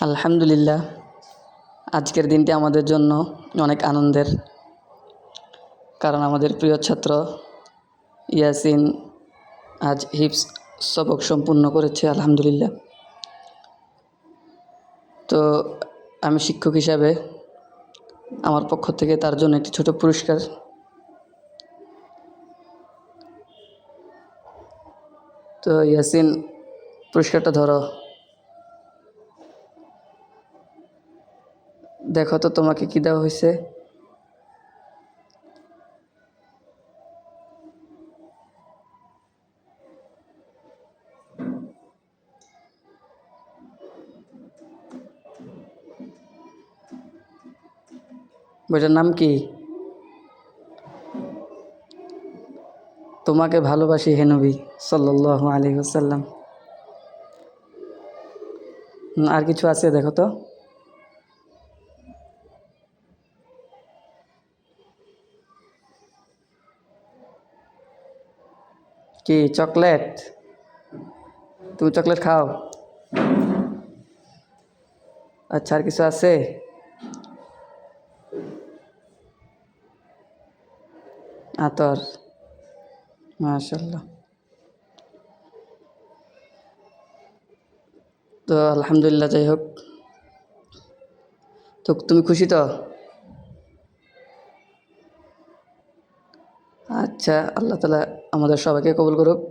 আলহামদুলিল্লাহ, আজকের দিনটি আমাদের জন্য অনেক আনন্দের। কারণ আমাদের প্রিয় ছাত্র ইয়াসিন আজ হিফজ সবক সম্পূর্ণ করেছে আলহামদুলিল্লাহ। তো আমি শিক্ষক হিসাবে আমার পক্ষ থেকে তার জন্য একটি ছোট পুরস্কার। তো ইয়াসিন, পুরস্কারটা ধরো। দেখো তো তোমাকে কি দেওয়া হয়েছে। বইটার নাম কি? তোমাকে ভালোবাসি হে নবী সাল্লাল্লাহু আলাইহি ওয়াসাল্লাম। আর কিছু আছে দেখো তো। কি চকলেট? তুমি চকলেট খাও? আচ্ছা, আর কিছু আছে? আতর, মাশাআল্লাহ। তো আলহামদুলিল্লাহ, যাই হোক, তো তুমি খুশি তো? আচ্ছা, আল্লাহ তাআলা আমাদের সবাইকে কবুল করুক।